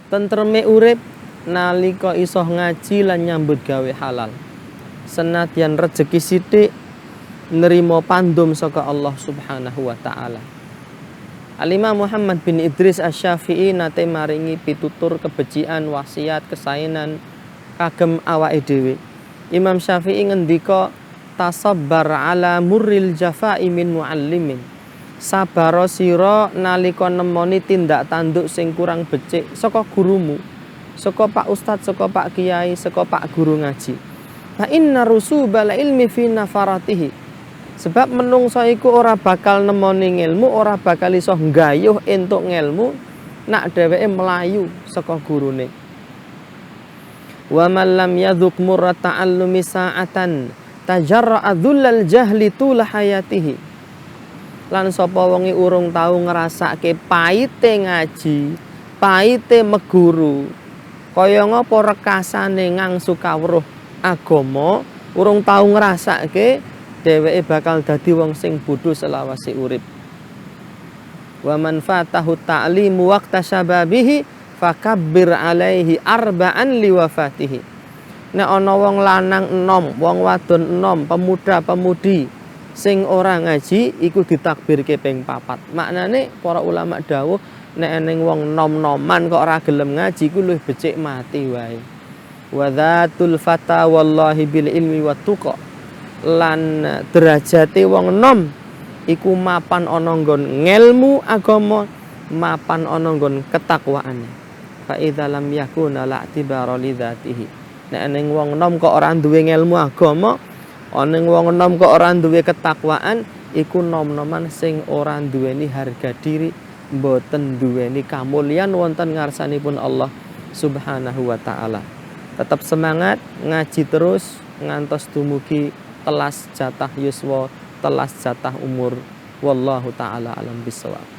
tentreme urip nalika iso ngaji lan nyambut gawe halal. Senadyan rejeki sithik nerima pandum saka Allah Subhanahu wa taala. Al-Imam Muhammad bin Idris Asy-Syafi'i nate maringi pitutur kebecikan, wasiat, kesaenan kagem awake dhewe. Imam Syafi'i ngendika tasabbar ala murril jafa'i min muallimin. Sabaro sira nalika nemoni tindak tanduk sing kurang becik saka gurumu, saka Pak Ustadz, saka Pak Kiai, saka Pak Guru ngaji. Fa inna rusubal ilmi fi nafaratihi. Sebab menungso iku ora bakal nemoni ilmu, ora bakal iso nggayuh entuk ilmu nak dheweke melayu saka gurune. Wa man lam yadhuq murra ta'allumi sa'atan tajarra'a dhullal jahli tul hayatihi. Lan sapa wonge urung tau ngrasake paite ngaji, paite meguru, kaya ngapa rekasane ngangsu kawruh agama, urung tau ngrasake, dheweke bakal dadi wong sing bodho selawase urip. Wa man fatahu ta'limu waqta syababihi fakabbir alaihi arba'an liwafatihi. Nek ana wong lanang enom, wong wadon enom, pemuda-pemudi sing ora ngaji iku ditakbirke ping 4. Maknane para ulama dawuh nek eneng wong nom-noman kok ora gelem ngaji iku luwih becik mati wae. Wa dzatul fata wallahi bil ilmi wat tuqa. Lan derajate wong enom iku mapan ana nggon ngelmu agama, mapan ana nggon ketakwaane. Fa idza lam yakuna la tibara li dzatihi. Nek ning wong enom kok ora duwe ngelmu agama, ana ning wong enom kok ora duwe ketakwaan, iku nom-noman sing ora duweni harga diri, mboten duweni kamulyan wonten ngarsanipun Allah Subhanahu wa taala. Tetap semangat ngaji terus ngantos dumugi telas jatah yuswa, telas jatah umur. Wallahu taala alam bisawab.